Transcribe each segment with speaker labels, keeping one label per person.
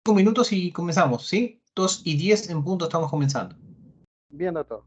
Speaker 1: 5 minutos y comenzamos, ¿sí? 2:10 en punto estamos comenzando.
Speaker 2: Bien, doctor.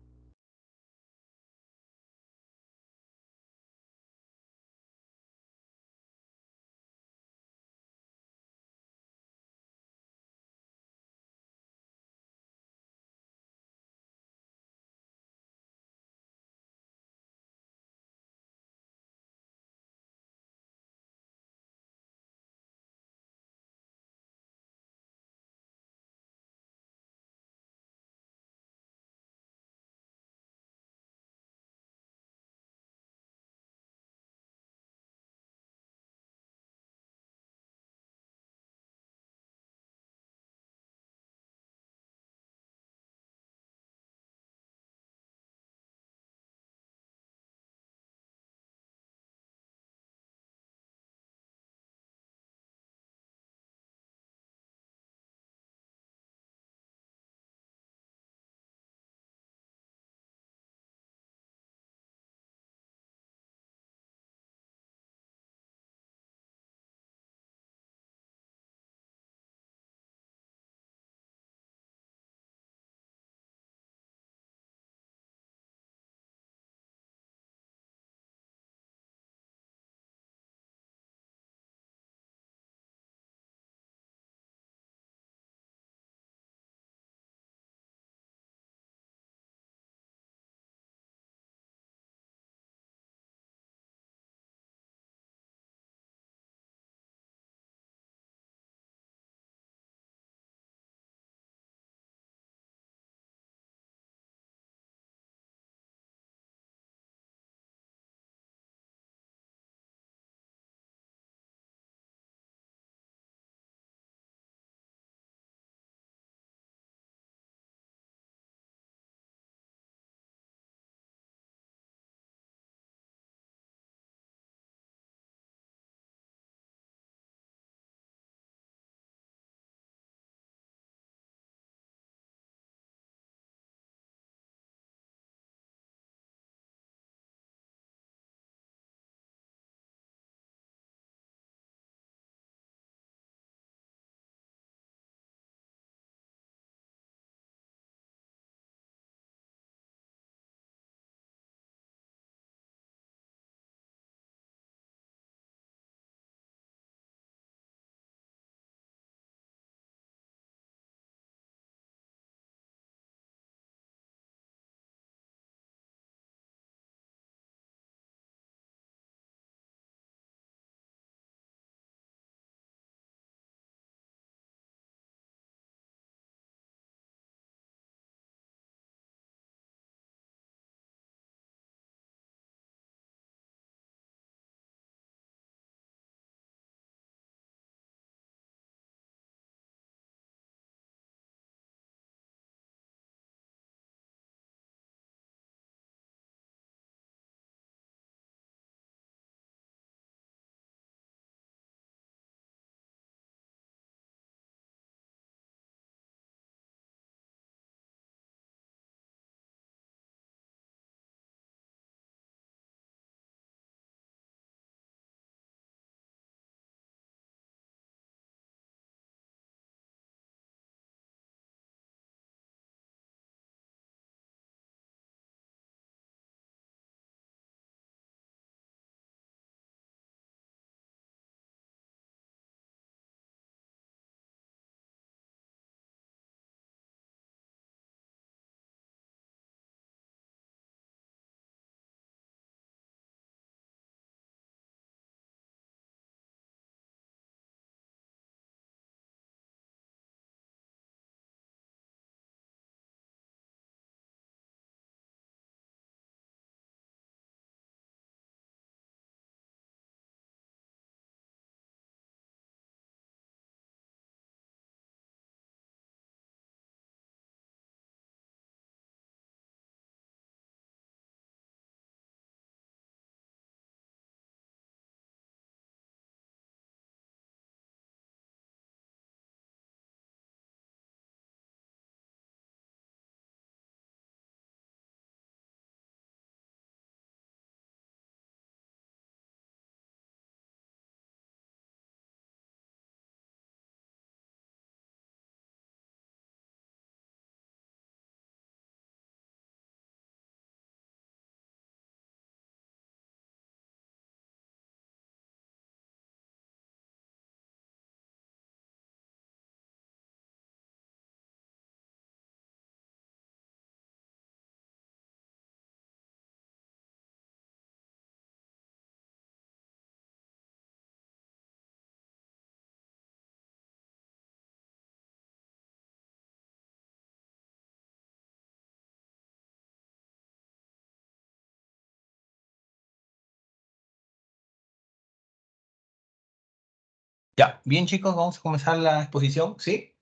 Speaker 1: Ya, bien chicos, vamos a comenzar la exposición, ¿sí?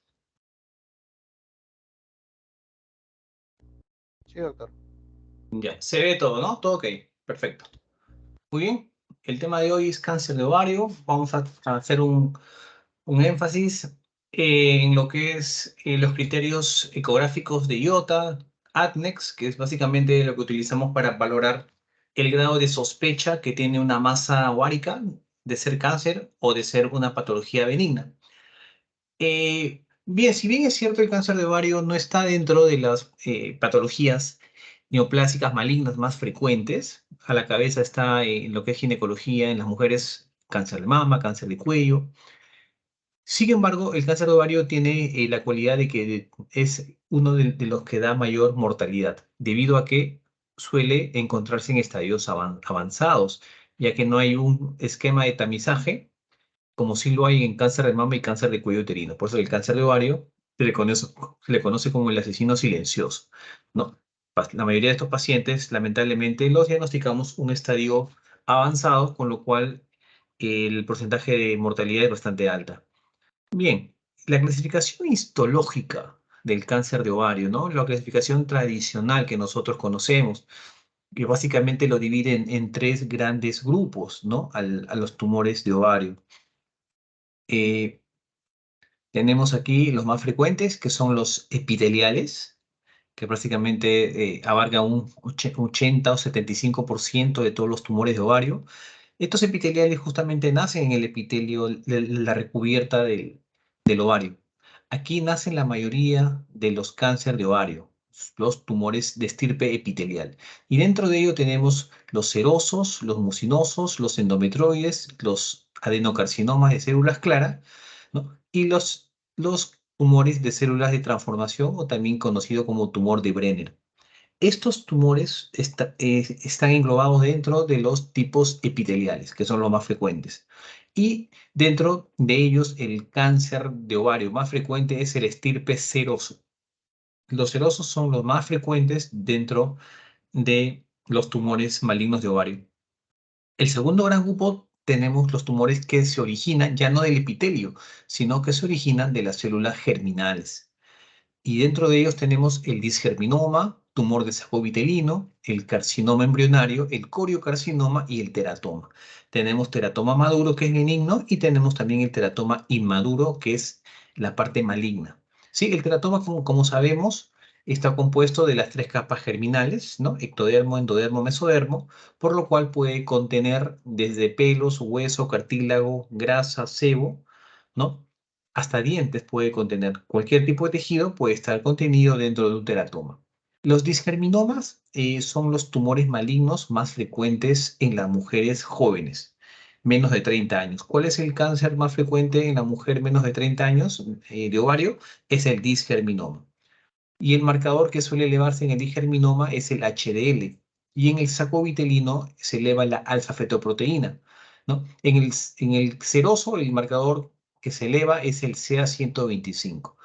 Speaker 2: Sí, doctor.
Speaker 1: Ya, se ve todo, ¿no? Todo ok, perfecto. Muy bien, el tema de hoy es cáncer de ovario. Vamos a hacer un énfasis en lo que es los criterios ecográficos de IOTA, ADNEX, que es básicamente lo que utilizamos para valorar el grado de sospecha que tiene una masa ovárica de ser cáncer o de ser una patología benigna. Bien, si bien es cierto el cáncer de ovario no está dentro de las patologías neoplásicas malignas más frecuentes, a la cabeza está en lo que es ginecología en las mujeres, cáncer de mama, cáncer de cuello. Sin embargo, el cáncer de ovario tiene la cualidad de que es uno de los que da mayor mortalidad, debido a que suele encontrarse en estadios avanzados, ya que no hay un esquema de tamizaje como sí lo hay en cáncer de mama y cáncer de cuello uterino. Por eso el cáncer de ovario se le conoce como el asesino silencioso, ¿no? La mayoría de estos pacientes, lamentablemente, los diagnosticamos un estadio avanzado, con lo cual el porcentaje de mortalidad es bastante alta. Bien, la clasificación histológica del cáncer de ovario, ¿no? La clasificación tradicional que nosotros conocemos, que básicamente lo divide en tres grandes grupos, ¿no? A los tumores de ovario. Eh, Tenemos aquí los más frecuentes, que son los epiteliales, que prácticamente abarcan un 80 o 75% de todos los tumores de ovario. Estos epiteliales justamente nacen en el epitelio, la recubierta del ovario. Aquí nacen la mayoría de los cánceres de ovario, los tumores de estirpe epitelial. Y dentro de ello tenemos los serosos, los mucinosos, los endometroides, los adenocarcinomas de células claras, ¿no? Y los tumores de células de transformación o también conocido como tumor de Brenner. Estos tumores están englobados dentro de los tipos epiteliales, que son los más frecuentes. Y dentro de ellos, el cáncer de ovario más frecuente es el estirpe seroso. Los serosos son los más frecuentes dentro de los tumores malignos de ovario. El segundo gran grupo tenemos los tumores que se originan ya no del epitelio, sino que se originan de las células germinales. Y dentro de ellos tenemos el disgerminoma, tumor de saco vitelino, el carcinoma embrionario, el coriocarcinoma y el teratoma. Tenemos teratoma maduro, que es benigno, y tenemos también el teratoma inmaduro, que es la parte maligna. Sí, el teratoma, como sabemos, está compuesto de las tres capas germinales, ¿no? Ectodermo, endodermo, mesodermo, por lo cual puede contener desde pelos, hueso, cartílago, grasa, sebo, ¿no? Hasta dientes puede contener. Cualquier tipo de tejido puede estar contenido dentro de un teratoma. Los disgerminomas son los tumores malignos más frecuentes en las mujeres jóvenes, menos de 30 años. ¿Cuál es el cáncer más frecuente en la mujer menos de 30 años de ovario? Es el disgerminoma. Y el marcador que suele elevarse en el disgerminoma es el HDL. Y en el saco vitelino se eleva la alfa-fetoproteína, ¿no? En el seroso, el marcador que se eleva es el CA 125.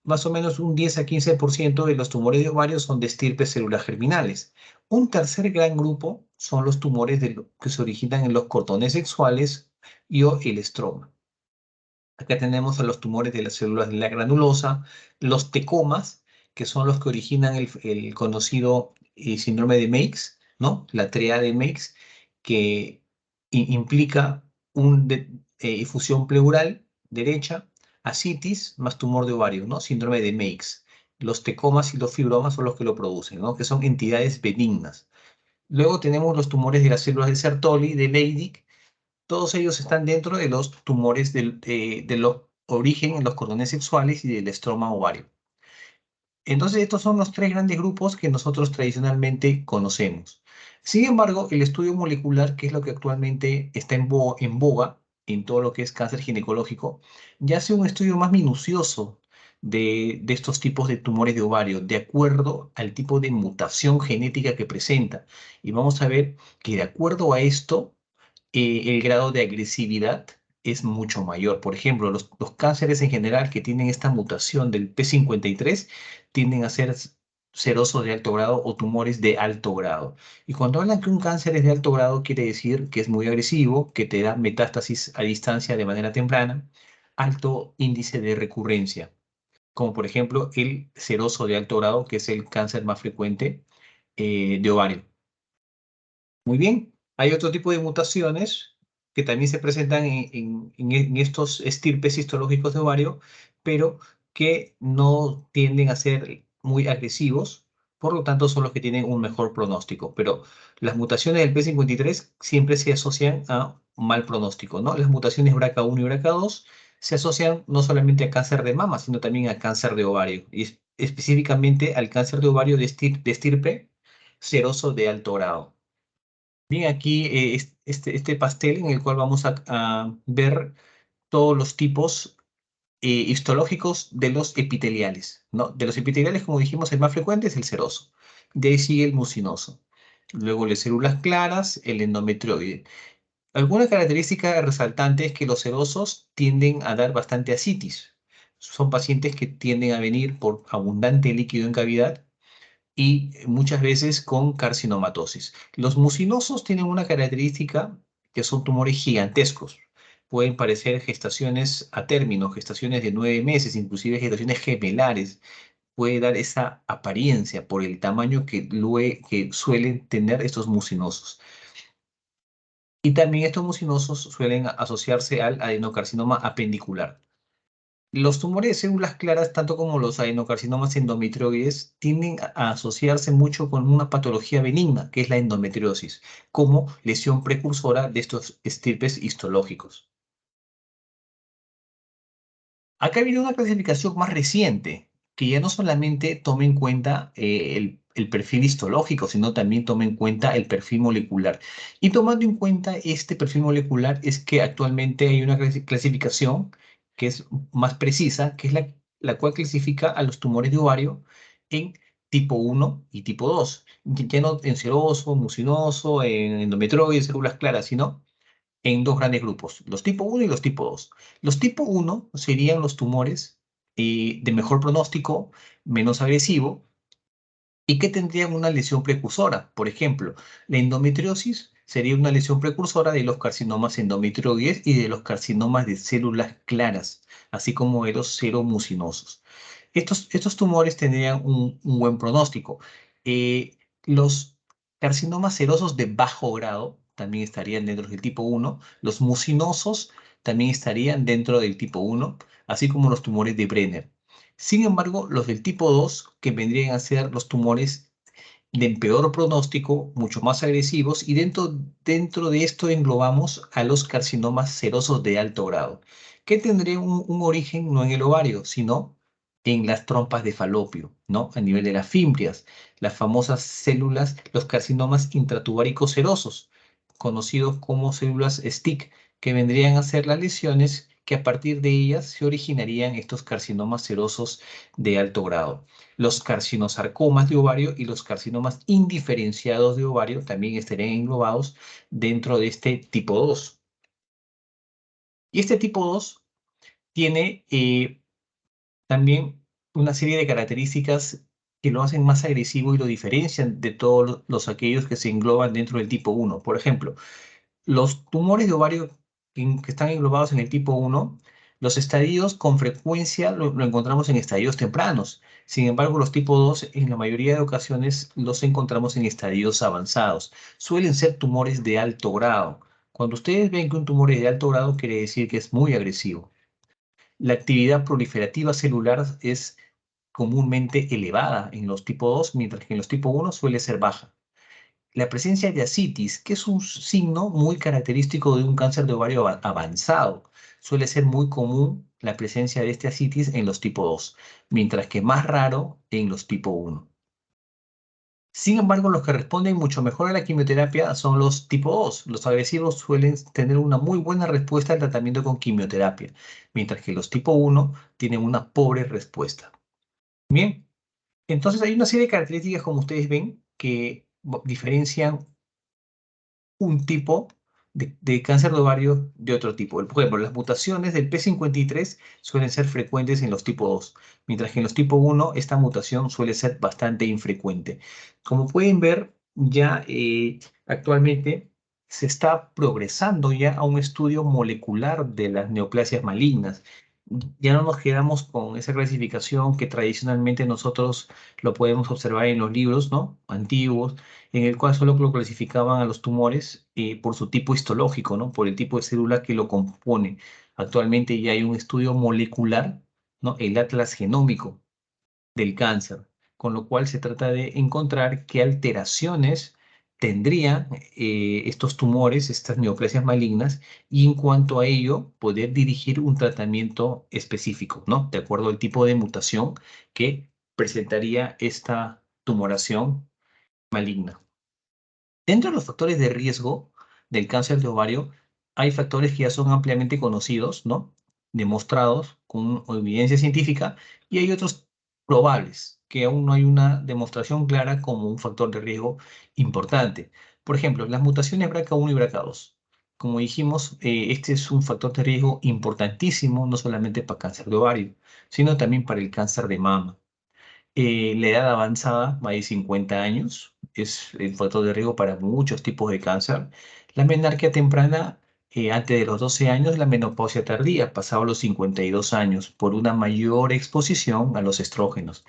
Speaker 1: Más o menos un 10 a 15% de los tumores de ovario son de estirpe células germinales. Un tercer gran grupo son los tumores que se originan en los cordones sexuales y o el estroma. Acá tenemos a los tumores de las células de la granulosa, los tecomas, que son los que originan el conocido síndrome de Meigs, ¿no? La tríada de Meigs, que implica fusión pleural derecha, ascitis más tumor de ovario, ¿no? Síndrome de Meigs. Los tecomas y los fibromas son los que lo producen, ¿no? Que son entidades benignas. Luego tenemos los tumores de las células de Sertoli, de Leydig. Todos ellos están dentro de los tumores de los origen en los cordones sexuales y del estroma ovario. Entonces, estos son los tres grandes grupos que nosotros tradicionalmente conocemos. Sin embargo, el estudio molecular, que es lo que actualmente está en boga en todo lo que es cáncer ginecológico, ya hace un estudio más minucioso de estos tipos de tumores de ovario, de acuerdo al tipo de mutación genética que presenta. Y vamos a ver que de acuerdo a esto, el grado de agresividad es mucho mayor. Por ejemplo, los cánceres en general que tienen esta mutación del P53 tienden a ser serosos de alto grado o tumores de alto grado. Y cuando hablan que un cáncer es de alto grado, quiere decir que es muy agresivo, que te da metástasis a distancia de manera temprana, alto índice de recurrencia, como por ejemplo el seroso de alto grado, que es el cáncer más frecuente de ovario. Muy bien, hay otro tipo de mutaciones que también se presentan en estos estirpes histológicos de ovario, pero que no tienden a ser muy agresivos, por lo tanto son los que tienen un mejor pronóstico. Pero las mutaciones del P53 siempre se asocian a un mal pronóstico, ¿no? Las mutaciones BRCA1 y BRCA2 se asocian no solamente a cáncer de mama, sino también a cáncer de ovario, y específicamente al cáncer de ovario de estirpe seroso de alto grado. Bien, aquí este pastel en el cual vamos a ver todos los tipos histológicos de los epiteliales, ¿no? De los epiteliales, como dijimos, el más frecuente es el seroso. De ahí sigue el mucinoso. Luego las células claras, el endometrioide. Alguna característica resaltante es que los serosos tienden a dar bastante ascitis. Son pacientes que tienden a venir por abundante líquido en cavidad y muchas veces con carcinomatosis. Los mucinosos tienen una característica que son tumores gigantescos. Pueden parecer gestaciones a término, gestaciones de 9 meses, inclusive gestaciones gemelares. Puede dar esa apariencia por el tamaño que suelen tener estos mucinosos. Y también estos mucinosos suelen asociarse al adenocarcinoma apendicular. Los tumores de células claras, tanto como los adenocarcinomas endometrioides, tienden a asociarse mucho con una patología benigna, que es la endometriosis, como lesión precursora de estos estirpes histológicos. Acá viene una clasificación más reciente, que ya no solamente toma en cuenta el perfil histológico, sino también toma en cuenta el perfil molecular. Y tomando en cuenta este perfil molecular es que actualmente hay una clasificación que es más precisa, que es la cual clasifica a los tumores de ovario en tipo 1 y tipo 2. Ya no en seroso, mucinoso, en endometrioide, células claras, sino en dos grandes grupos, los tipo 1 y los tipo 2. Los tipo 1 serían los tumores de mejor pronóstico, menos agresivo, y que tendrían una lesión precursora. Por ejemplo, la endometriosis sería una lesión precursora de los carcinomas endometrioides y de los carcinomas de células claras, así como de los seromucinosos. Estos tumores tendrían un buen pronóstico. Los carcinomas serosos de bajo grado también estarían dentro del tipo 1. Los mucinosos también estarían dentro del tipo 1, así como los tumores de Brenner. Sin embargo, los del tipo 2, que vendrían a ser los tumores de peor pronóstico, mucho más agresivos, y dentro de esto englobamos a los carcinomas serosos de alto grado, que tendrían un origen no en el ovario, sino en las trompas de falopio, ¿no? A nivel de las fimbrias, las famosas células, los carcinomas intratubáricos serosos, conocidos como células STIC, que vendrían a ser las lesiones que a partir de ellas se originarían estos carcinomas serosos de alto grado. Los carcinosarcomas de ovario y los carcinomas indiferenciados de ovario también estarían englobados dentro de este tipo 2. Y este tipo 2 tiene también una serie de características que lo hacen más agresivo y lo diferencian de todos los aquellos que se engloban dentro del tipo 1. Por ejemplo, los tumores de ovario que están englobados en el tipo 1, los estadios con frecuencia lo encontramos en estadios tempranos. Sin embargo, los tipo 2 en la mayoría de ocasiones los encontramos en estadios avanzados. Suelen ser tumores de alto grado. Cuando ustedes ven que un tumor es de alto grado, quiere decir que es muy agresivo. La actividad proliferativa celular es comúnmente elevada en los tipo 2, mientras que en los tipo 1 suele ser baja. La presencia de ascitis, que es un signo muy característico de un cáncer de ovario avanzado. Suele ser muy común la presencia de este ascitis en los tipo 2, mientras que más raro en los tipo 1. Sin embargo, los que responden mucho mejor a la quimioterapia son los tipo 2. Los agresivos suelen tener una muy buena respuesta al tratamiento con quimioterapia, mientras que los tipo 1 tienen una pobre respuesta. Bien, entonces hay una serie de características, como ustedes ven, que diferencian un tipo de cáncer de ovario de otro tipo. Por ejemplo, las mutaciones del P53 suelen ser frecuentes en los tipo 2, mientras que en los tipo 1 esta mutación suele ser bastante infrecuente. Como pueden ver, ya actualmente se está progresando ya a un estudio molecular de las neoplasias malignas. Ya no nos quedamos con esa clasificación que tradicionalmente nosotros lo podemos observar en los libros, ¿no? Antiguos, en el cual solo lo clasificaban a los tumores por su tipo histológico, ¿no? Por el tipo de célula que lo compone. Actualmente ya hay un estudio molecular, ¿no? El atlas genómico del cáncer, con lo cual se trata de encontrar qué alteraciones tendrían estos tumores, estas neoplasias malignas, y en cuanto a ello, poder dirigir un tratamiento específico, ¿no? De acuerdo al tipo de mutación que presentaría esta tumoración maligna. Dentro de los factores de riesgo del cáncer de ovario, hay factores que ya son ampliamente conocidos, ¿no? Demostrados con evidencia científica, y hay otros probables, que aún no hay una demostración clara como un factor de riesgo importante. Por ejemplo, las mutaciones BRCA1 y BRCA2. Como dijimos, este es un factor de riesgo importantísimo, no solamente para cáncer de ovario, sino también para el cáncer de mama. La edad avanzada, más de 50 años, es el factor de riesgo para muchos tipos de cáncer. La menarquia temprana, antes de los 12 años, la menopausia tardía, pasado los 52 años, por una mayor exposición a los estrógenos.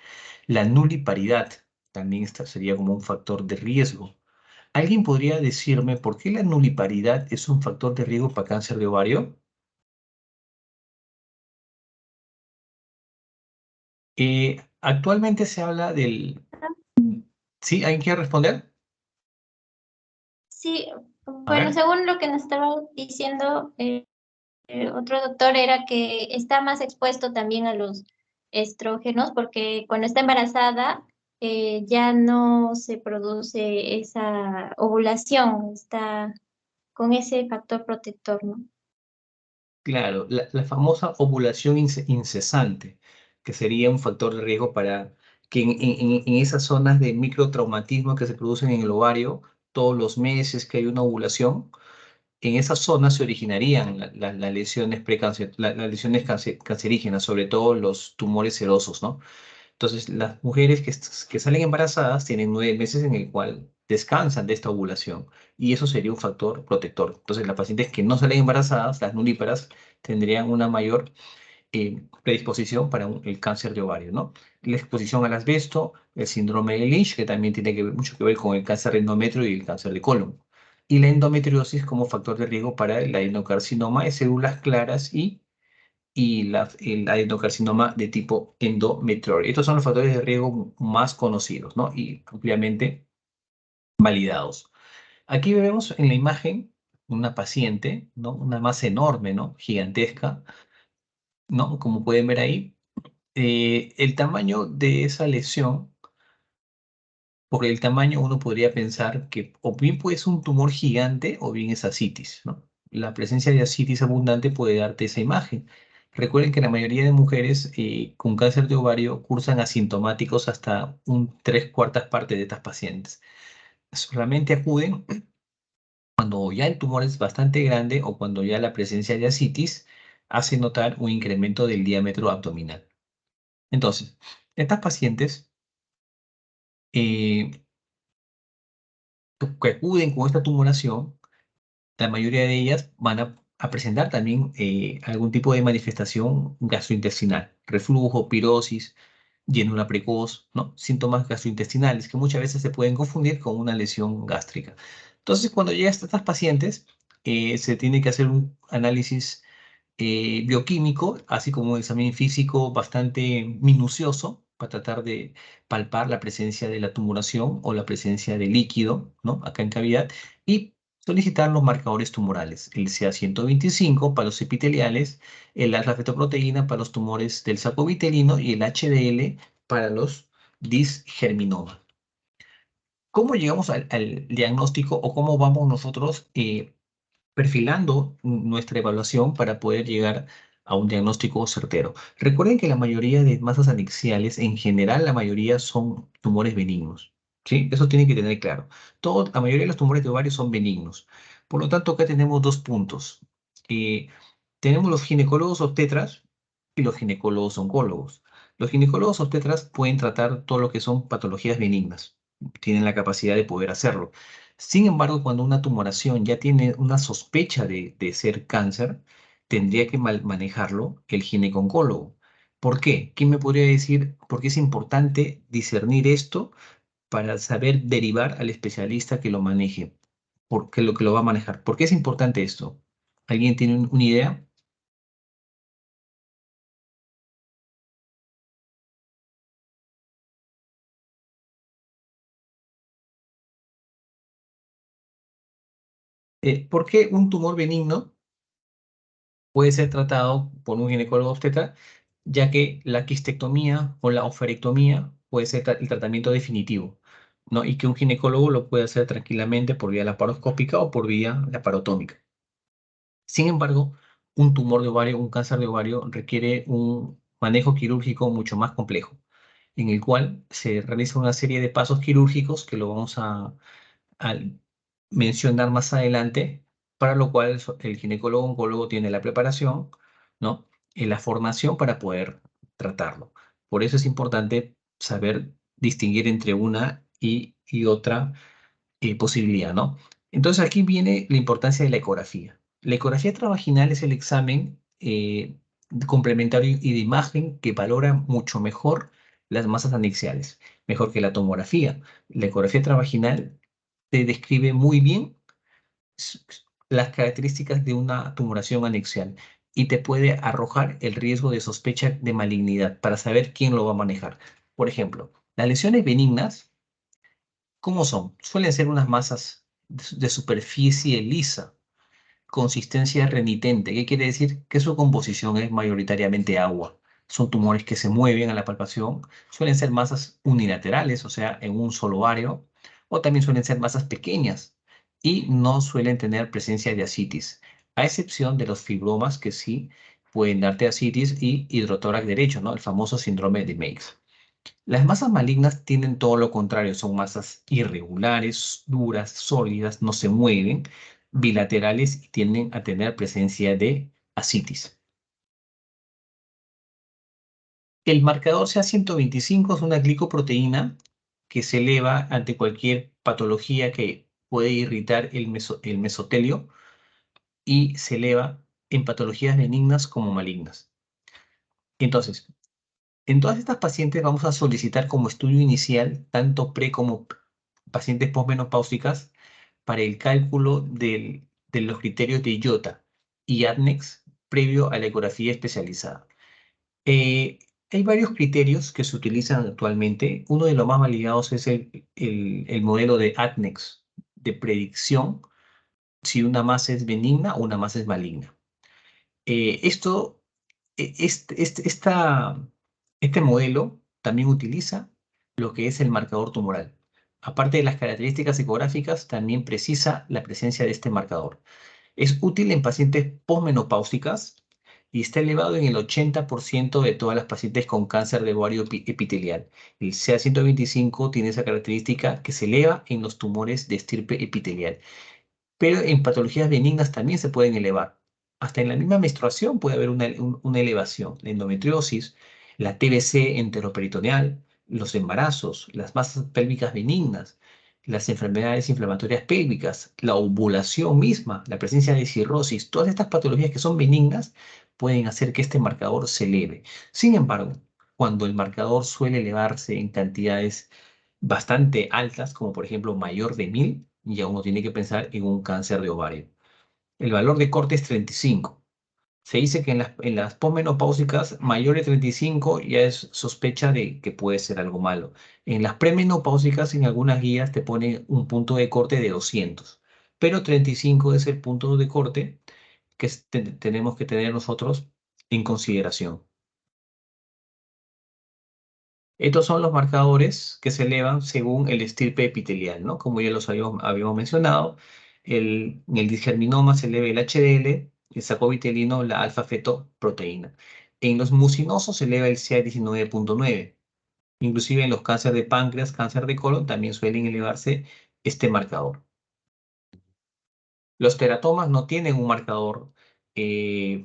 Speaker 1: La nuliparidad, también esta sería como un factor de riesgo. ¿Alguien podría decirme por qué la nuliparidad es un factor de riesgo para cáncer de ovario? Actualmente se habla del... ¿Sí? ¿Alguien quiere responder?
Speaker 2: Sí,
Speaker 1: A
Speaker 2: bueno,
Speaker 1: ver.
Speaker 2: según lo que nos estaba diciendo otro doctor, era que está más expuesto también a los estrógenos, porque cuando está embarazada ya no se produce esa ovulación, está con ese factor protector, ¿no?
Speaker 1: Claro, la famosa ovulación incesante, que sería un factor de riesgo para que en esas zonas de microtraumatismo que se producen en el ovario, todos los meses que hay una ovulación, en esas zonas se originarían las lesiones las lesiones cancerígenas, sobre todo los tumores serosos, ¿no? Entonces, las mujeres que salen embarazadas tienen 9 meses en el cual descansan de esta ovulación y eso sería un factor protector. Entonces, las pacientes que no salen embarazadas, las nulíparas, tendrían una mayor predisposición para el cáncer de ovario, ¿no? La exposición al asbesto, el síndrome de Lynch, que también tiene mucho que ver con el cáncer de endometrio y el cáncer de colon. Y la endometriosis como factor de riesgo para el adenocarcinoma de células claras y el adenocarcinoma de tipo endometrioide. Estos son los factores de riesgo más conocidos, ¿no? Y ampliamente validados. Aquí vemos en la imagen una paciente, ¿no? Una masa enorme, ¿no? Gigantesca, ¿no? Como pueden ver ahí, el tamaño de esa lesión, por el tamaño uno podría pensar que o bien puede ser un tumor gigante o bien es ascitis, ¿no? La presencia de ascitis abundante puede darte esa imagen. Recuerden que la mayoría de mujeres con cáncer de ovario cursan asintomáticos hasta un 3/4 de estas pacientes. Solamente acuden cuando ya el tumor es bastante grande o cuando ya la presencia de ascitis hace notar un incremento del diámetro abdominal. Entonces, estas pacientes eh, que acuden con esta tumoración, la mayoría de ellas van a presentar también algún tipo de manifestación gastrointestinal, reflujo, pirosis, llenura precoz, ¿no? Síntomas gastrointestinales que muchas veces se pueden confundir con una lesión gástrica. Entonces, cuando llegan estas pacientes, se tiene que hacer un análisis bioquímico, así como un examen físico bastante minucioso para tratar de palpar la presencia de la tumoración o la presencia de líquido, ¿no? Acá en cavidad, y solicitar los marcadores tumorales, el CA 125 para los epiteliales, el alfa fetoproteína para los tumores del saco vitelino y el HDL para los disgerminoma. ¿Cómo llegamos al diagnóstico o cómo vamos nosotros perfilando nuestra evaluación para poder llegar a un diagnóstico certero? Recuerden que la mayoría de masas anexiales, en general, la mayoría son tumores benignos. ¿Sí? Eso tiene que tener claro. La mayoría de los tumores de ovario son benignos. Por lo tanto, acá tenemos dos puntos. Eh, Tenemos los ginecólogos obstetras y los ginecólogos oncólogos. Los ginecólogos obstetras pueden tratar todo lo que son patologías benignas. Tienen la capacidad de poder hacerlo. Sin embargo, cuando una tumoración ya tiene una sospecha de ser cáncer, tendría que manejarlo el gineco-oncólogo. ¿Por qué? ¿Quién me podría decir por qué es importante discernir esto para saber derivar al especialista que lo maneje? Porque lo que lo va a manejar. ¿Por qué es importante esto? ¿Alguien tiene una idea? ¿Por qué un tumor benigno puede ser tratado por un ginecólogo obstetra, ya que la quistectomía o la ovarectomía puede ser el tratamiento definitivo, ¿no? Y que un ginecólogo lo puede hacer tranquilamente por vía laparoscópica o por vía laparotómica. Sin embargo, un tumor de ovario, un cáncer de ovario, requiere un manejo quirúrgico mucho más complejo, en el cual se realiza una serie de pasos quirúrgicos que lo vamos al mencionar más adelante, para lo cual el ginecólogo oncólogo tiene la preparación, ¿no? Y la formación para poder tratarlo. Por eso es importante saber distinguir entre una y otra posibilidad, ¿no? Entonces aquí viene la importancia de la ecografía. La ecografía transvaginal es el examen complementario y de imagen que valora mucho mejor las masas anexiales, mejor que la tomografía. La ecografía transvaginal te describe muy bien s- las características de una tumoración anexial y te puede arrojar el riesgo de sospecha de malignidad para saber quién lo va a manejar. Por ejemplo, las lesiones benignas, ¿cómo son? Suelen ser unas masas de superficie lisa, consistencia renitente. ¿Qué quiere decir? Que su composición es mayoritariamente agua. Son tumores que se mueven a la palpación. Suelen ser masas unilaterales, o sea, en un solo área, o también suelen ser masas pequeñas y no suelen tener presencia de ascitis, a excepción de los fibromas que sí pueden darte ascitis y hidrotórax derecho, ¿no? El famoso síndrome de Meigs. Las masas malignas tienen todo lo contrario, son masas irregulares, duras, sólidas, no se mueven, bilaterales y tienden a tener presencia de ascitis. El marcador CA125 es una glicoproteína que se eleva ante cualquier patología que puede irritar el mesotelio y se eleva en patologías benignas como malignas. Entonces, en todas estas pacientes vamos a solicitar como estudio inicial tanto pre como pacientes posmenopáusicas para el cálculo de los criterios de IOTA y ADNEX previo a la ecografía especializada. Eh, Hay varios criterios que se utilizan actualmente. Uno de los más validados es el modelo de ADNEX de predicción si una masa es benigna o una masa es maligna. Esto, este modelo también utiliza lo que es el marcador tumoral. Aparte de las características ecográficas, también precisa la presencia de este marcador. Es útil en pacientes posmenopáusicas y está elevado en el 80% de todas las pacientes con cáncer de ovario epitelial. El CA125 tiene esa característica que se eleva en los tumores de estirpe epitelial, pero en patologías benignas también se pueden elevar. Hasta en la misma menstruación puede haber una elevación. La endometriosis, la TBC enteroperitoneal, los embarazos, las masas pélvicas benignas, las enfermedades inflamatorias pélvicas, la ovulación misma, la presencia de cirrosis, todas estas patologías que son benignas pueden hacer que este marcador se eleve. Sin embargo, cuando el marcador suele elevarse en cantidades bastante altas, como por ejemplo mayor de 1000, ya uno tiene que pensar en un cáncer de ovario. El valor de corte es 35. Se dice que en las posmenopáusicas mayor de 35 ya es sospecha de que puede ser algo malo. En las premenopáusicas, en algunas guías te pone un punto de corte de 200, pero 35 es el punto de corte que tenemos que tener nosotros en consideración. Estos son los marcadores que se elevan según el estirpe epitelial, ¿no? Como ya los habíamos mencionado, en el disgerminoma se eleva el HDL, el sacovitelino, la alfa-fetoproteína. En los mucinosos se eleva el CA19.9. Inclusive en los cánceres de páncreas, cáncer de colon, también suelen elevarse este marcador. Los teratomas no tienen un marcador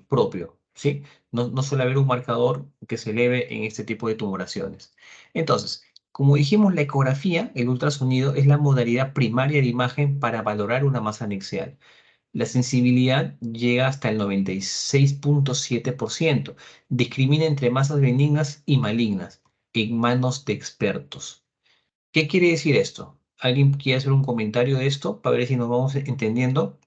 Speaker 1: propio, ¿sí? No suele haber un marcador que se eleve en este tipo de tumoraciones. Entonces, como dijimos, la ecografía, el ultrasonido, es la modalidad primaria de imagen para valorar una masa anexial. La sensibilidad llega hasta el 96,7%. Discrimina entre masas benignas y malignas en manos de expertos. ¿Qué quiere decir esto? ¿Alguien quiere hacer un comentario de esto para ver si nos vamos entendiendo?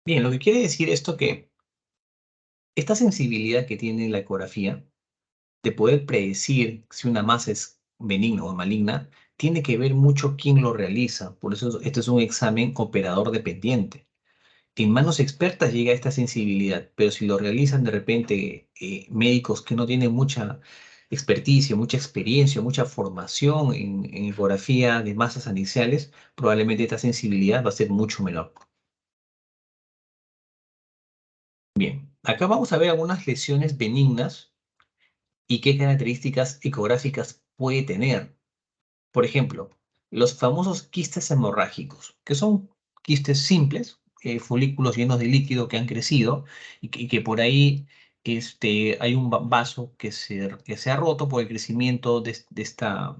Speaker 1: Bien, lo que quiere decir esto que esta sensibilidad que tiene la ecografía de poder predecir si una masa es benigna o maligna, tiene que ver mucho quién lo realiza. Por eso este es un examen operador dependiente. En manos expertas llega esta sensibilidad, pero si lo realizan de repente médicos que no tienen mucha experticia, mucha experiencia, mucha formación en ecografía de masas anexiales, probablemente esta sensibilidad va a ser mucho menor. Bien, acá vamos a ver algunas lesiones benignas y qué características ecográficas puede tener. Por ejemplo, los famosos quistes hemorrágicos, que son quistes simples, folículos llenos de líquido que han crecido y que por ahí hay un vaso que se ha roto por el crecimiento de esta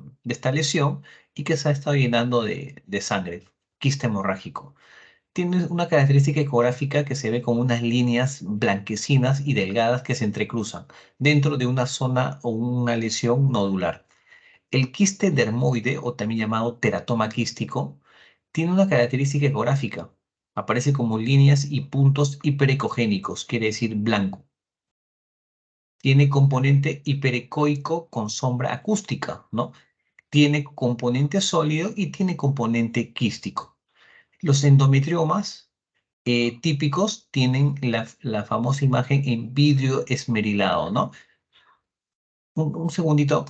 Speaker 1: lesión y que se ha estado llenando de sangre, quiste hemorrágico. Tiene una característica ecográfica que se ve como unas líneas blanquecinas y delgadas que se entrecruzan dentro de una zona o una lesión nodular. El quiste dermoide, o también llamado teratoma quístico, tiene una característica ecográfica. Aparece como líneas y puntos hiperecogénicos, quiere decir blanco. Tiene componente hiperecoico con sombra acústica, ¿no? Tiene componente sólido y tiene componente quístico. Los endometriomas típicos tienen la famosa imagen en vidrio esmerilado, ¿no? Un segundito.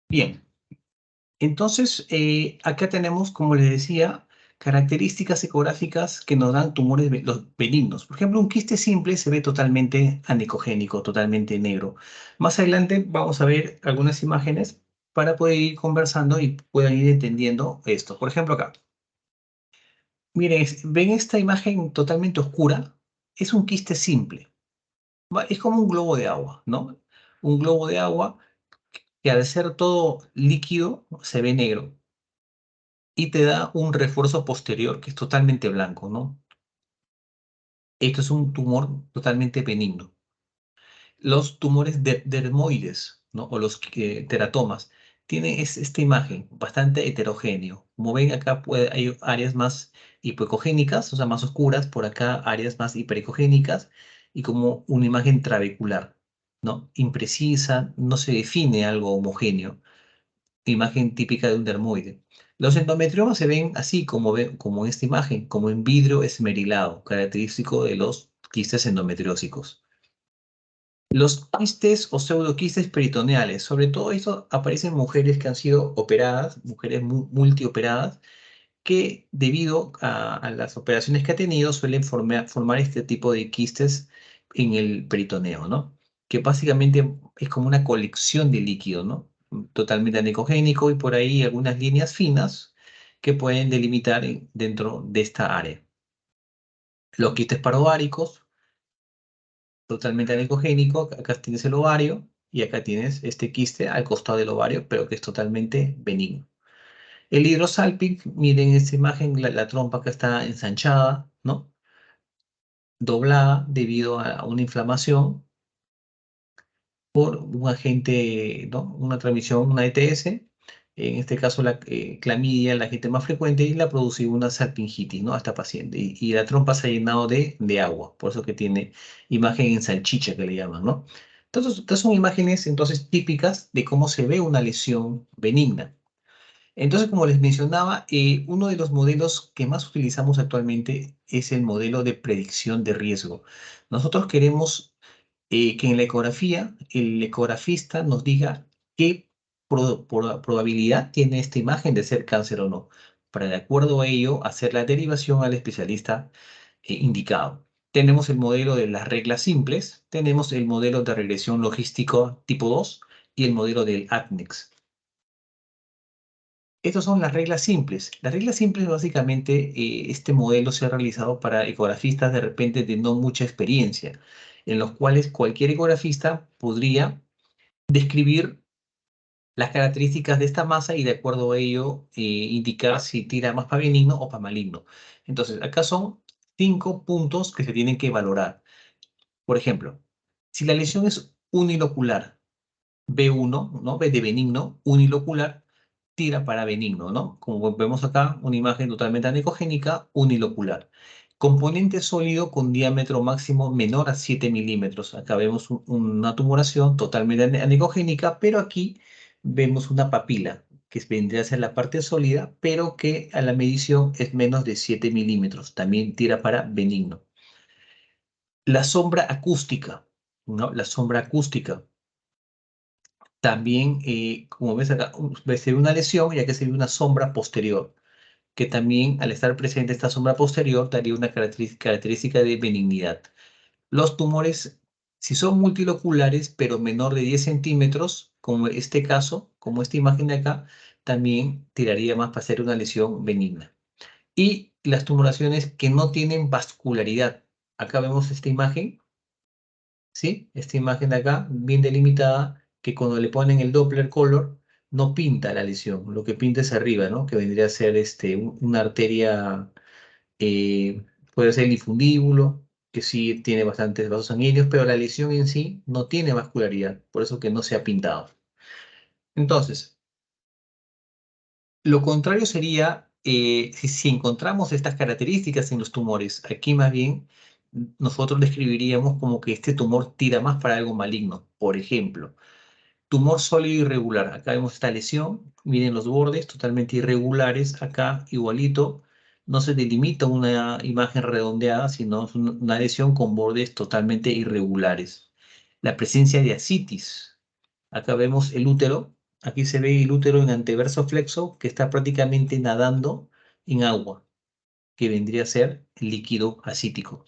Speaker 1: Bien. Entonces, acá tenemos, como les decía, características ecográficas que nos dan tumores los benignos. Por ejemplo, un quiste simple se ve totalmente anecogénico, totalmente negro. Más adelante vamos a ver algunas imágenes para poder ir conversando y puedan ir entendiendo esto. Por ejemplo, acá. Miren, ¿ven esta imagen totalmente oscura? Es un quiste simple. Es como un globo de agua, ¿no? Un globo de agua que al ser todo líquido se ve negro y te da un refuerzo posterior que es totalmente blanco, ¿no? Esto es un tumor totalmente benigno. Los tumores dermoides, ¿no? O los teratomas, tienen esta imagen bastante heterogéneo. Como ven, acá hay áreas más hipoecogénicas, o sea, más oscuras, por acá áreas más hiperecogénicas y como una imagen trabecular, ¿no? Imprecisa, no se define algo homogéneo, imagen típica de un dermoide. Los endometriomas se ven así como en esta imagen, como en vidrio esmerilado, característico de los quistes endometriósicos. Los quistes o pseudoquistes peritoneales, sobre todo esto aparecen en mujeres que han sido operadas, mujeres multioperadas, que debido a las operaciones que ha tenido suelen formar este tipo de quistes en el peritoneo, ¿no? Que básicamente es como una colección de líquido, ¿no? Totalmente anecogénico y por ahí algunas líneas finas que pueden delimitar dentro de esta área. Los quistes parováricos, totalmente anecogénico, acá tienes el ovario y acá tienes este quiste al costado del ovario, pero que es totalmente benigno. El hidrosalpingo, miren esta imagen, la trompa que está ensanchada, ¿no? doblada debido a una inflamación por un agente, ¿no? Una transmisión, una ETS, en este caso la clamidia, la agente más frecuente, y la producido una salpingitis, ¿no? A esta paciente. Y la trompa se ha llenado de agua, por eso que tiene imagen en salchicha que le llaman, ¿no? Entonces, estas son imágenes entonces típicas de cómo se ve una lesión benigna. Entonces, como les mencionaba, uno de los modelos que más utilizamos actualmente es el modelo de predicción de riesgo. Nosotros queremos que en la ecografía el ecografista nos diga qué probabilidad tiene esta imagen de ser cáncer o no, para de acuerdo a ello hacer la derivación al especialista indicado. Tenemos el modelo de las reglas simples, tenemos el modelo de regresión logístico tipo 2 y el modelo del ATNEX. Estas son las reglas simples. Las reglas simples, básicamente, este modelo se ha realizado para ecografistas de repente de no mucha experiencia, en los cuales cualquier ecografista podría describir las características de esta masa y de acuerdo a ello indicar si tira más para benigno o para maligno. Entonces, acá son 5 puntos que se tienen que valorar. Por ejemplo, si la lesión es unilocular, B1, ¿no? B de benigno, unilocular, tira para benigno, ¿no? Como vemos acá, una imagen totalmente anecogénica, unilocular. Componente sólido con diámetro máximo menor a 7 milímetros. Acá vemos una tumoración totalmente anecogénica, pero aquí vemos una papila, que vendría a ser la parte sólida, pero que a la medición es menos de 7 milímetros. También tira para benigno. La sombra acústica, ¿no? La sombra acústica. También, como ves acá, se ve una lesión, ya que se ve una sombra posterior, que también al estar presente esta sombra posterior daría una característica de benignidad. Los tumores, si son multiloculares, pero menor de 10 centímetros, como este caso, como esta imagen de acá, también tiraría más para ser una lesión benigna. Y las tumoraciones que no tienen vascularidad. Acá vemos esta imagen, ¿sí? Esta imagen de acá, bien delimitada, que cuando le ponen el Doppler color, no pinta la lesión, lo que pinta es arriba, ¿no? Que vendría a ser una arteria, eh, puede ser el difundíbulo, que sí tiene bastantes vasos sanguíneos, pero la lesión en sí no tiene vascularidad, por eso que no se ha pintado. Entonces, lo contrario sería, si encontramos estas características en los tumores, aquí más bien nosotros describiríamos como que este tumor tira más para algo maligno. Por ejemplo, tumor sólido irregular. Acá vemos esta lesión. Miren los bordes totalmente irregulares. Acá igualito. No se delimita una imagen redondeada, sino es una lesión con bordes totalmente irregulares. La presencia de ascitis. Acá vemos el útero. Aquí se ve el útero en anteverso flexo que está prácticamente nadando en agua, que vendría a ser líquido ascítico.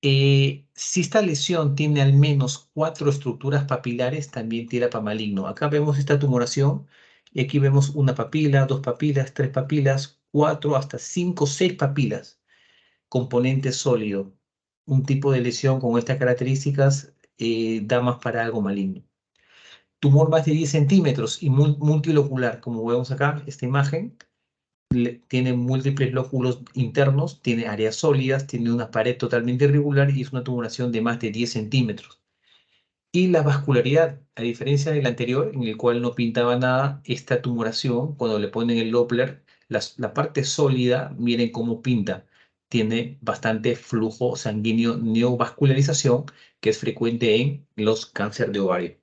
Speaker 1: Si esta lesión tiene al menos 4 estructuras papilares, también tira para maligno. Acá vemos esta tumoración y aquí vemos una papila, 2 papilas, 3 papilas, 4 hasta 5, 6 papilas. Componente sólido. Un tipo de lesión con estas características da más para algo maligno. Tumor más de 10 centímetros y multilocular, como vemos acá, esta imagen tiene múltiples lóculos internos, tiene áreas sólidas, tiene una pared totalmente irregular y es una tumoración de más de 10 centímetros. Y la vascularidad, a diferencia del anterior, en el cual no pintaba nada, esta tumoración, cuando le ponen el Doppler, la parte sólida, miren cómo pinta. Tiene bastante flujo sanguíneo, neovascularización, que es frecuente en los cánceres de ovario.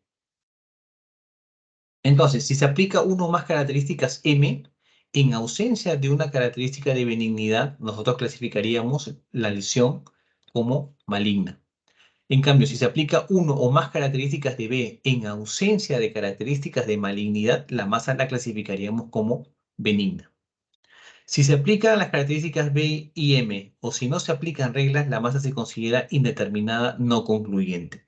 Speaker 1: Entonces, si se aplica uno o más características M, en ausencia de una característica de benignidad, nosotros clasificaríamos la lesión como maligna. En cambio, si se aplica uno o más características de B en ausencia de características de malignidad, la masa la clasificaríamos como benigna. Si se aplican las características B y M, o si no se aplican reglas, la masa se considera indeterminada no concluyente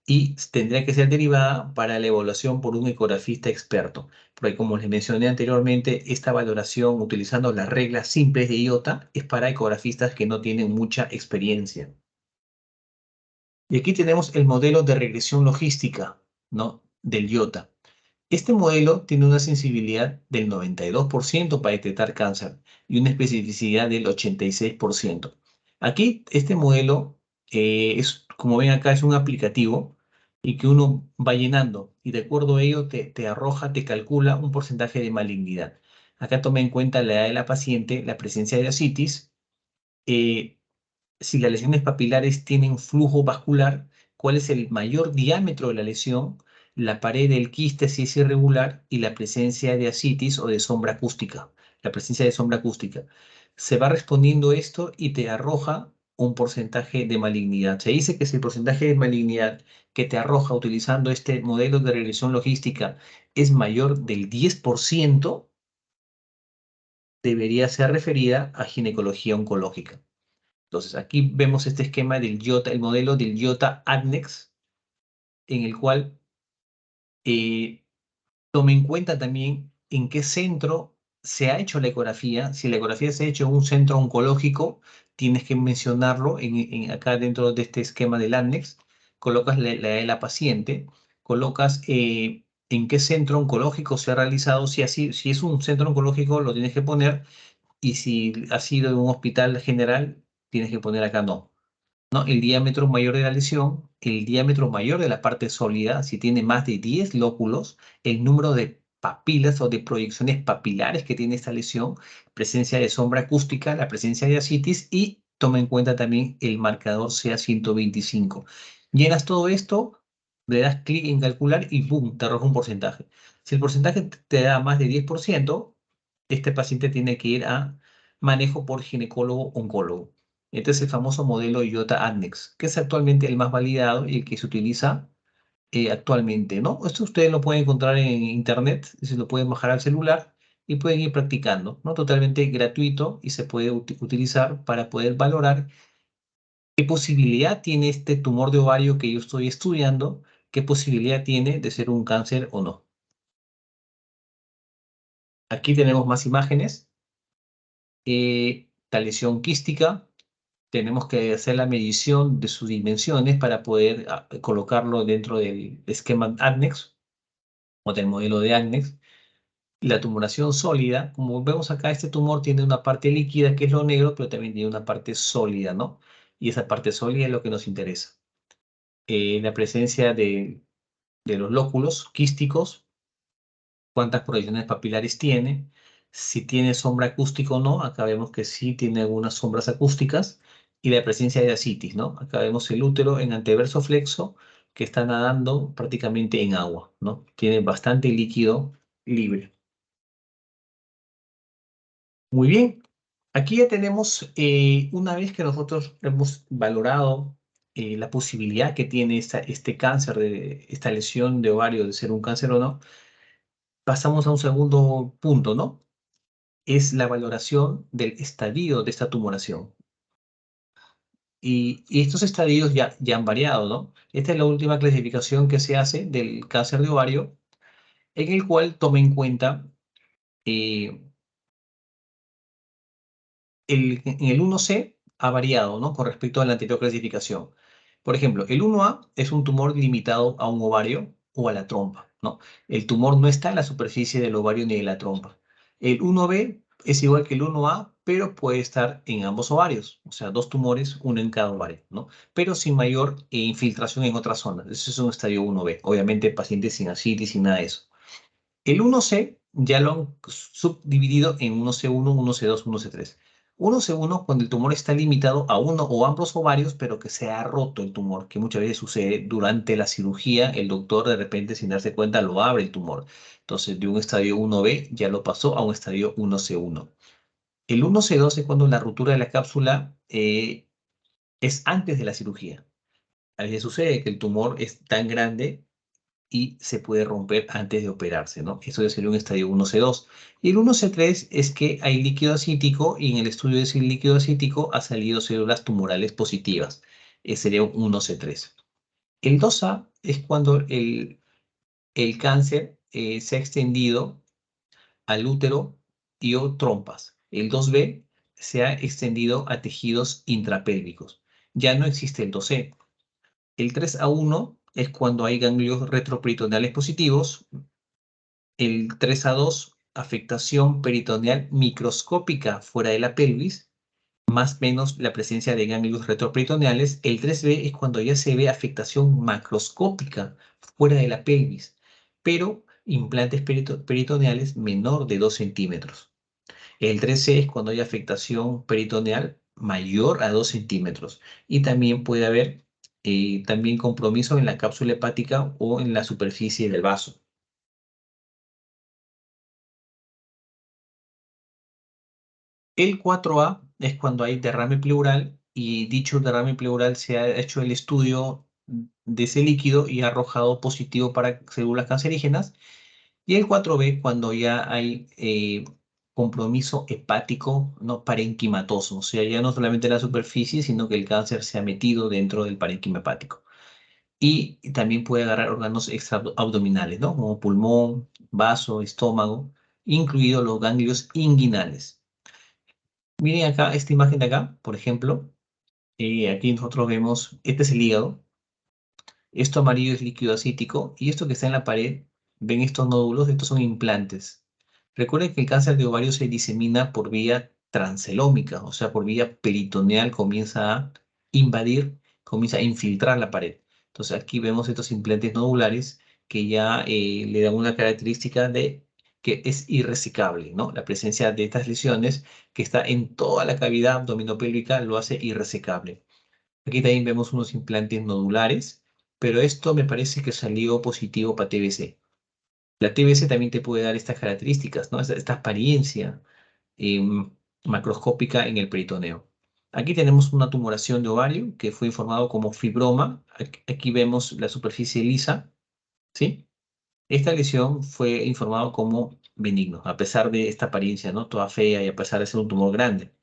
Speaker 1: y tendría que ser derivada para la evaluación por un ecografista experto. Porque como les mencioné anteriormente, esta valoración utilizando las reglas simples de IOTA es para ecografistas que no tienen mucha experiencia. Y aquí tenemos el modelo de regresión logística, ¿no? Del IOTA. Este modelo tiene una sensibilidad del 92% para detectar cáncer y una especificidad del 86%. Aquí este modelo como ven acá, es un aplicativo y que uno va llenando y de acuerdo a ello te arroja, te calcula un porcentaje de malignidad. Acá toma en cuenta la edad de la paciente, la presencia de ascitis, eh, si las lesiones papilares tienen flujo vascular, cuál es el mayor diámetro de la lesión, la pared del quiste si es irregular y la presencia de ascitis o de sombra acústica, la presencia de sombra acústica. Se va respondiendo esto y te arroja un porcentaje de malignidad. Se dice que si el porcentaje de malignidad que te arroja utilizando este modelo de regresión logística es mayor del 10%, debería ser referida a ginecología oncológica. Entonces, aquí vemos este esquema del IOTA, el modelo del IOTA ADNEX, en el cual toma en cuenta también en qué centro se ha hecho la ecografía. Si la ecografía se ha hecho en un centro oncológico, tienes que mencionarlo acá dentro de este esquema del ADNEX. Colocas la edad de la paciente, colocas en qué centro oncológico se ha realizado. Si es un centro oncológico, lo tienes que poner. Y si ha sido en un hospital general, tienes que poner acá no. ¿No? El diámetro mayor de la lesión, el diámetro mayor de la parte sólida, si tiene más de 10 lóculos, el número de papilas o de proyecciones papilares que tiene esta lesión, presencia de sombra acústica, la presencia de ascitis y toma en cuenta también el marcador CA 125. Llenas todo esto, le das clic en calcular y ¡boom! Te arroja un porcentaje. Si el porcentaje te da más de 10%, este paciente tiene que ir a manejo por ginecólogo-oncólogo. Este es el famoso modelo IOTA Adnex, que es actualmente el más validado y el que se utiliza actualmente, ¿no? Esto ustedes lo pueden encontrar en internet, se lo pueden bajar al celular y pueden ir practicando, ¿no? Totalmente gratuito y se puede utilizar para poder valorar qué posibilidad tiene este tumor de ovario que yo estoy estudiando, qué posibilidad tiene de ser un cáncer o no. Aquí tenemos más imágenes. La lesión quística, tenemos que hacer la medición de sus dimensiones para poder colocarlo dentro del esquema ADNEX o del modelo de ADNEX. La tumoración sólida, como vemos acá, este tumor tiene una parte líquida que es lo negro, pero también tiene una parte sólida, ¿no? Y esa parte sólida es lo que nos interesa. La presencia de los lóculos quísticos, cuántas proyecciones papilares tiene, si tiene sombra acústica o no, acá vemos que sí tiene algunas sombras acústicas, y la presencia de ascitis, ¿no? Acá vemos el útero en anteverso flexo que está nadando prácticamente en agua, ¿no? Tiene bastante líquido libre. Muy bien, aquí ya tenemos, una vez que nosotros hemos valorado la posibilidad que tiene este cáncer, esta lesión de ovario de ser un cáncer o no, pasamos a un segundo punto, ¿no? Es la valoración del estadio de esta tumoración. Y estos estadios ya han variado, ¿no? Esta es la última clasificación que se hace del cáncer de ovario, en el cual toma en cuenta eh, en el 1C ha variado, ¿no? Con respecto a la anterior clasificación. Por ejemplo, el 1A es un tumor limitado a un ovario o a la trompa, ¿no? El tumor no está en la superficie del ovario ni de la trompa. El 1B es igual que el 1A, pero puede estar en ambos ovarios, o sea, dos tumores, uno en cada ovario, ¿no? Pero sin mayor infiltración en otras zonas. Ese es un estadio 1B. Obviamente, pacientes sin ascitis, sin nada de eso. El 1C ya lo han subdividido en 1C1, 1C2, 1C3. 1C1 cuando el tumor está limitado a uno o ambos ovarios, pero que se ha roto el tumor, que muchas veces sucede durante la cirugía, el doctor de repente sin darse cuenta lo abre el tumor. Entonces de un estadio 1B ya lo pasó a un estadio 1C1. El 1C2 es cuando la ruptura de la cápsula es antes de la cirugía. A veces sucede que el tumor es tan grande y se puede romper antes de operarse, ¿no? Eso ya sería un estadio 1C2. Y el 1C3 es que hay líquido acítico y en el estudio de ese líquido acítico ha salido células tumorales positivas. Ese sería un 1C3. El 2A es cuando el cáncer se ha extendido al útero y o trompas. El 2B se ha extendido a tejidos intrapélvicos. Ya no existe el 2C. El 3A1 es cuando hay ganglios retroperitoneales positivos. El 3A2, afectación peritoneal microscópica fuera de la pelvis, más o menos la presencia de ganglios retroperitoneales. El 3B es cuando ya se ve afectación macroscópica fuera de la pelvis, pero implantes peritoneales menor de 2 centímetros. El 3C es cuando hay afectación peritoneal mayor a 2 centímetros. Y también puede haber también compromiso en la cápsula hepática o en la superficie del vaso. El 4A es cuando hay derrame pleural y dicho derrame pleural se ha hecho el estudio de ese líquido y ha arrojado positivo para células cancerígenas. Y el 4B cuando ya hay compromiso hepático no parenquimatoso, o sea, ya no solamente la superficie, sino que el cáncer se ha metido dentro del parénquima hepático. Y también puede agarrar órganos extraabdominales, ¿no? Como pulmón, vaso, estómago, incluidos los ganglios inguinales. Miren acá, esta imagen de acá, por ejemplo, aquí nosotros vemos, este es el hígado, esto amarillo es líquido acítico y esto que está en la pared, ven estos nódulos, estos son implantes. Recuerden que el cáncer de ovario se disemina por vía transelómica, o sea, por vía peritoneal comienza a invadir, comienza a infiltrar la pared. Entonces aquí vemos estos implantes nodulares que ya le dan una característica de que es irresecable, ¿no? La presencia de estas lesiones que está en toda la cavidad abdominopélvica lo hace irresecable. Aquí también vemos unos implantes nodulares, pero esto me parece que salió positivo para TBC. La TBC también te puede dar estas características, ¿no? Esta apariencia em, macroscópica en el peritoneo. Aquí tenemos una tumoración de ovario que fue informado como fibroma. Aquí vemos la superficie lisa, ¿sí? Esta lesión fue informado como benigno, a pesar de esta apariencia, ¿no? Toda fea y a pesar de ser un tumor grande.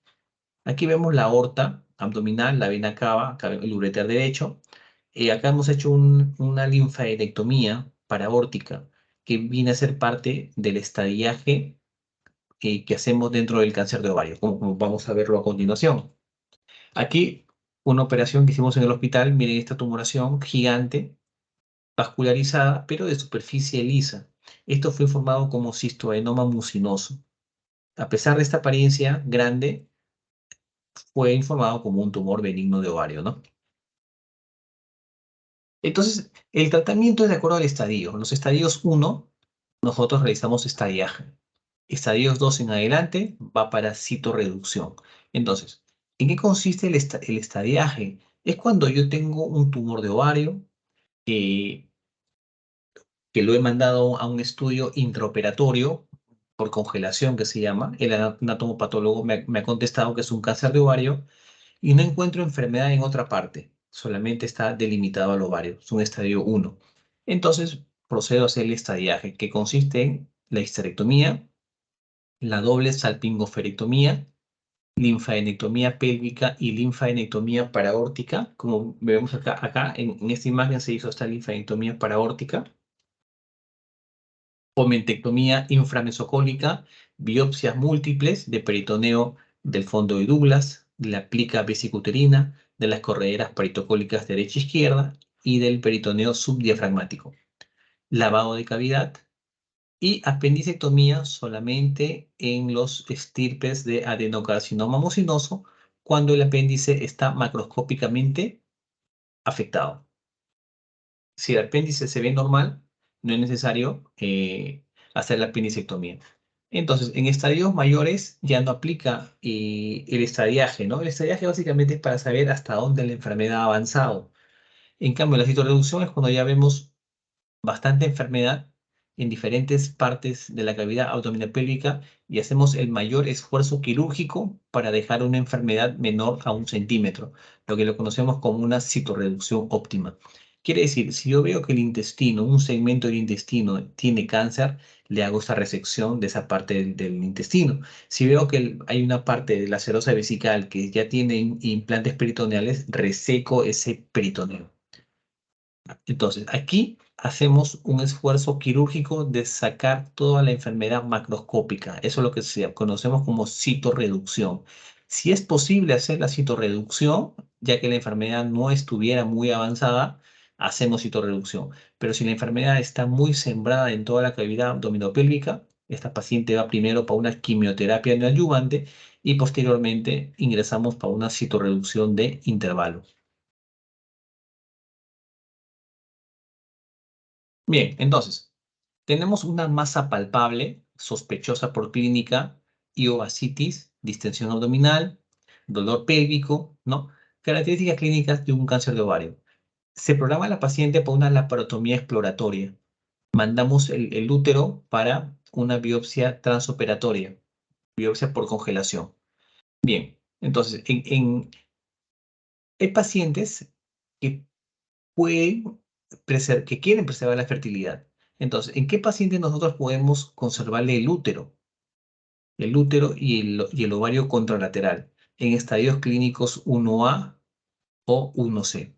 Speaker 1: Aquí vemos la aorta abdominal, la vena cava, acá el ureter derecho. Acá hemos hecho una linfadenectomía paraórtica que viene a ser parte del estadiaje que hacemos dentro del cáncer de ovario, como vamos a verlo a continuación. Aquí, una operación que hicimos en el hospital, miren esta tumoración gigante, vascularizada, pero de superficie lisa. Esto fue informado como cistoadenoma mucinoso. A pesar de esta apariencia grande, fue informado como un tumor benigno de ovario, ¿no? Entonces, el tratamiento es de acuerdo al estadio. En los estadios 1, nosotros realizamos estadiaje. Estadios 2 en adelante va para citorreducción. Entonces, ¿en qué consiste el estadiaje? Es cuando yo tengo un tumor de ovario eh, que lo he mandado a un estudio intraoperatorio por congelación que se llama. El anatomopatólogo me ha contestado que es un cáncer de ovario y no encuentro enfermedad en otra parte, solamente está delimitado al ovario, es un estadio 1. Entonces procedo a hacer el estadiaje, que consiste en la histerectomía, la doble salpingoferectomía, linfadenectomía pélvica y linfadenectomía paraórtica. Como vemos acá en esta imagen se hizo esta linfadenectomía paraórtica, omentectomía inframesocólica, biopsias múltiples de peritoneo del fondo de Douglas, de la plica vesicuterina, de las correderas peritocólicas derecha e izquierda y del peritoneo subdiafragmático. Lavado de cavidad y apendicectomía solamente en los estirpes de adenocarcinoma mucinoso cuando el apéndice está macroscópicamente afectado. Si el apéndice se ve normal, no es necesario hacer la apendicectomía. Entonces, en estadios mayores ya no aplica el estadiaje, ¿no? El estadiaje básicamente es para saber hasta dónde la enfermedad ha avanzado. En cambio, la citorreducción es cuando ya vemos bastante enfermedad en diferentes partes de la cavidad abdominopélvica y hacemos el mayor esfuerzo quirúrgico para dejar una enfermedad menor a 1 centímetro, lo que lo conocemos como una citorreducción óptima. Quiere decir, si yo veo que el intestino, un segmento del intestino tiene cáncer, le hago esa resección de esa parte del intestino. Si veo que hay una parte de la serosa vesical que ya tiene implantes peritoneales, reseco ese peritoneo. Entonces, aquí hacemos un esfuerzo quirúrgico de sacar toda la enfermedad macroscópica. Eso es lo que conocemos como citorreducción. Si es posible hacer la citorreducción, ya que la enfermedad no estuviera muy avanzada, hacemos citorreducción. Pero si la enfermedad está muy sembrada en toda la cavidad abdominopélvica, Esta paciente va primero para una quimioterapia neoadyuvante y posteriormente ingresamos para una citorreducción de intervalo. Bien, entonces, tenemos una masa palpable, sospechosa por clínica, y ovasitis, distensión abdominal, dolor pélvico, ¿no? Características clínicas de un cáncer de ovario. Se programa a la paciente para una laparotomía exploratoria. Mandamos el útero para una biopsia transoperatoria, biopsia por congelación. Bien, entonces, hay pacientes que pueden que quieren preservar la fertilidad. Entonces, ¿en qué paciente nosotros podemos conservarle el útero? El útero y el ovario contralateral en estadios clínicos 1A o 1C.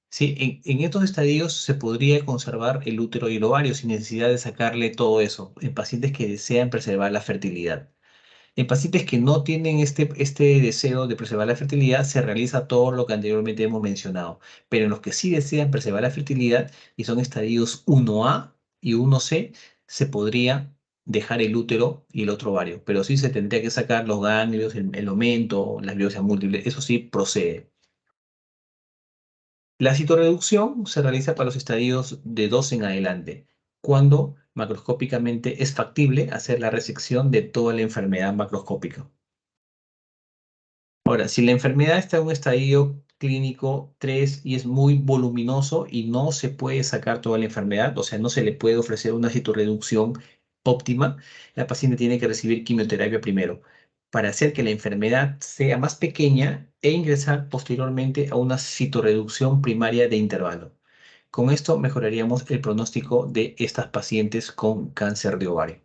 Speaker 1: Sí, en estos estadios se podría conservar el útero y el ovario sin necesidad de sacarle todo eso en pacientes que desean preservar la fertilidad. En pacientes que no tienen este deseo de preservar la fertilidad, se realiza todo lo que anteriormente hemos mencionado. Pero en los que sí desean preservar la fertilidad y son estadios 1A y 1C, se podría dejar el útero y el otro ovario. Pero sí se tendría que sacar los ganglios, el omento, las biopsias múltiples. Eso sí procede. La citorreducción se realiza para los estadios de 2 en adelante, cuando macroscópicamente es factible hacer la resección de toda la enfermedad macroscópica. Ahora, si la enfermedad está en un estadio clínico 3 y es muy voluminoso y no se puede sacar toda la enfermedad, o sea, no se le puede ofrecer una citorreducción óptima, la paciente tiene que recibir quimioterapia primero para hacer que la enfermedad sea más pequeña e ingresar posteriormente a una citorreducción primaria de intervalo. Con esto mejoraríamos el pronóstico de estas pacientes con cáncer de ovario.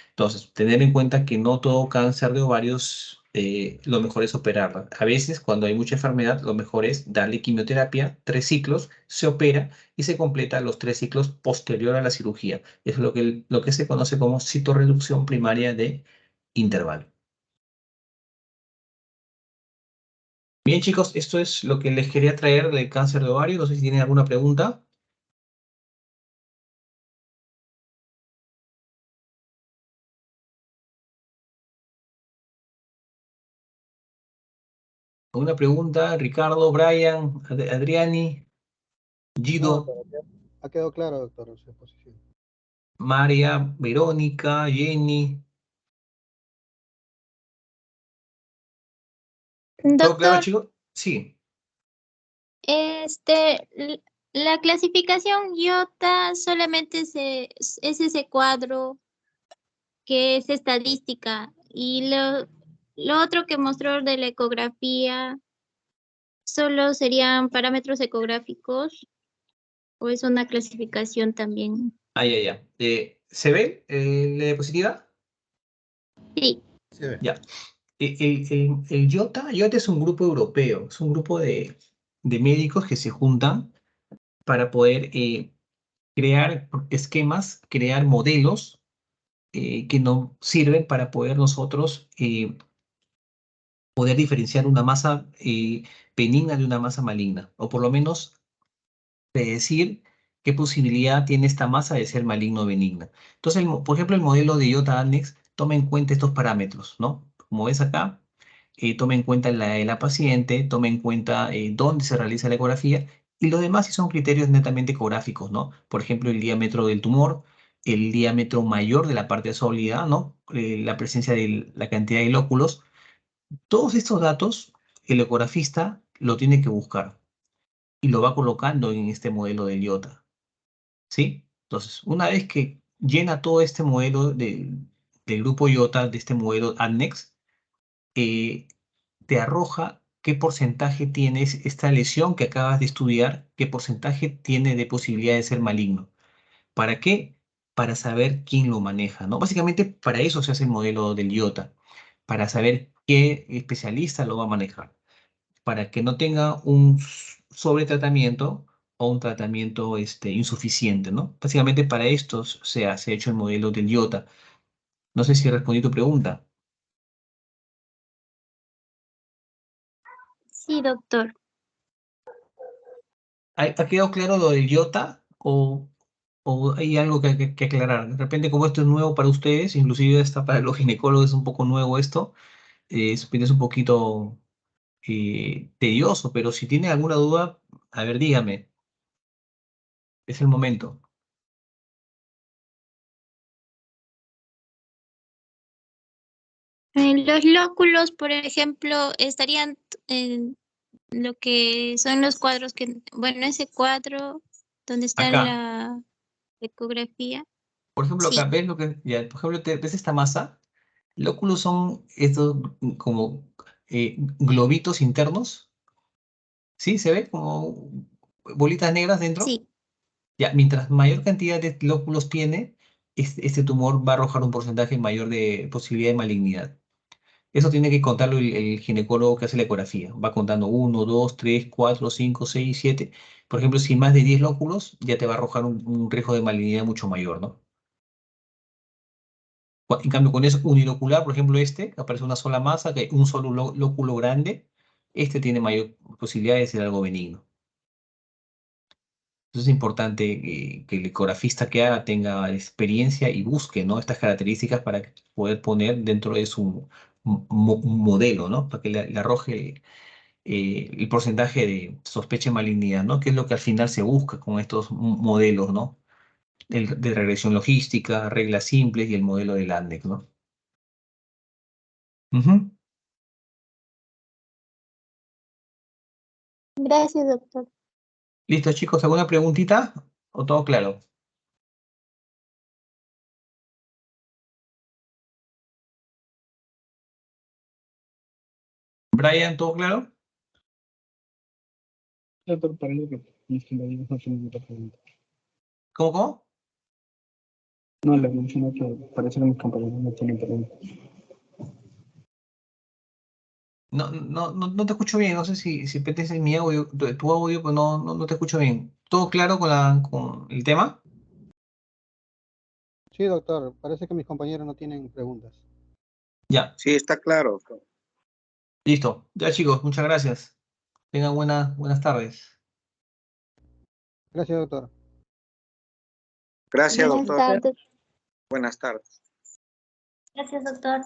Speaker 1: Entonces, tener en cuenta que no todo cáncer de ovarios, lo mejor es operarla. A veces, cuando hay mucha enfermedad, lo mejor es darle quimioterapia, 3 ciclos, se opera y se completa los 3 ciclos posterior a la cirugía. Es lo que se conoce como citorreducción primaria de intervalo. Bien, chicos, esto es lo que les quería traer del cáncer de ovario. No sé si tienen alguna pregunta. ¿Alguna pregunta? Ricardo, Brian, Adriani,
Speaker 3: No,
Speaker 1: Guido,
Speaker 3: doctor, ha quedado claro, doctor, su exposición.
Speaker 1: María, Verónica, Jenny. ¿Todo claro,
Speaker 2: Doctor,
Speaker 1: chicos? Sí.
Speaker 2: la clasificación IOTA solamente es ese cuadro que es estadística y lo otro que mostró de la ecografía solo serían parámetros ecográficos o es una clasificación también.
Speaker 1: Ah, ya, ya. ¿Se ve la diapositiva?
Speaker 2: Sí,
Speaker 3: Se ve.
Speaker 1: Ya. El IOTA es un grupo europeo, es un grupo de médicos que se juntan para poder crear esquemas, crear modelos que nos sirven para poder nosotros poder diferenciar una masa benigna de una masa maligna, o por lo menos predecir qué posibilidad tiene esta masa de ser maligno o benigna. Entonces, por ejemplo, el modelo de IOTA Annex toma en cuenta estos parámetros, ¿no? Como ves acá, toma en cuenta la de la paciente, toma en cuenta dónde se realiza la ecografía y los demás sí son criterios netamente ecográficos, ¿no? Por ejemplo, el diámetro del tumor, el diámetro mayor de la parte sólida, ¿no? La presencia de la cantidad de lóculos. Todos estos datos, el ecografista lo tiene que buscar y lo va colocando en este modelo de IOTA, ¿sí? Entonces, una vez que llena todo este modelo del grupo IOTA, de este modelo Annex, eh, te arroja qué porcentaje tienes esta lesión que acabas de estudiar, qué porcentaje tiene de posibilidad de ser maligno. ¿Para qué? Para saber quién lo maneja, ¿no? Básicamente para eso se hace el modelo del IOTA, para saber qué especialista lo va a manejar, para que no tenga un sobretratamiento o un tratamiento insuficiente, ¿no? Básicamente para esto se ha hecho el modelo del IOTA. No sé si respondí tu pregunta.
Speaker 2: sí, doctor.
Speaker 1: ¿Ha quedado claro lo del IOTA? O... ¿O hay algo que aclarar? De repente, como esto es nuevo para ustedes, inclusive está para los ginecólogos es un poco nuevo esto, es un poquito tedioso, pero si tiene alguna duda, a ver, dígame, es el momento.
Speaker 2: Los lóculos, por ejemplo, estarían en lo que son los cuadros que, bueno, ese cuadro donde está
Speaker 1: Acá,
Speaker 2: la ecografía.
Speaker 1: por ejemplo, acá,
Speaker 2: Sí,
Speaker 1: ¿ves lo que, ya, por ejemplo, ves esta masa? Lóculos son estos como globitos internos, ¿sí? ¿Se ve? Como bolitas negras dentro.
Speaker 2: sí.
Speaker 1: Ya, mientras mayor cantidad de lóculos tiene, este tumor va a arrojar un porcentaje mayor de posibilidad de malignidad. Eso tiene que contarlo el ginecólogo que hace la ecografía. Va contando uno, 2, 3, 4, 5, 6, 7. Por ejemplo, si más de 10 lóculos, ya te va a arrojar un riesgo de malignidad mucho mayor, ¿no? En cambio, con eso unilocular, por ejemplo, que aparece una sola masa, que hay un solo lóculo grande, este tiene mayor posibilidad de ser algo benigno. Entonces es importante que el ecografista que haga tenga experiencia y busque, ¿no? Estas características para poder poner dentro de su un modelo, ¿no? Para que le arroje el porcentaje de sospecha de malignidad, ¿no? Que es lo que al final se busca con estos modelos, ¿no? De regresión logística, reglas simples y el modelo de Landex, ¿no? Ujú.
Speaker 2: Gracias, doctor.
Speaker 1: ¿Listo, chicos? ¿Alguna preguntita? ¿O todo claro? Brian, ¿todo claro?
Speaker 3: Doctor, parece que mis compañeros no tienen otra pregunta.
Speaker 1: ¿Cómo?
Speaker 3: No, les menciono que parece que mis compañeros no tienen preguntas.
Speaker 1: No te escucho bien. No sé si pertenece mi audio, tu audio, pero no te escucho bien. ¿Todo claro con el tema?
Speaker 3: Sí, doctor, parece que mis compañeros no tienen preguntas.
Speaker 1: Ya,
Speaker 4: Sí, está claro.
Speaker 1: listo. Ya, chicos, muchas gracias. Tengan buenas tardes.
Speaker 3: Gracias, doctor.
Speaker 4: Gracias,
Speaker 2: Buenas
Speaker 4: doctor.
Speaker 2: tardes.
Speaker 4: Buenas tardes.
Speaker 2: Gracias, doctor.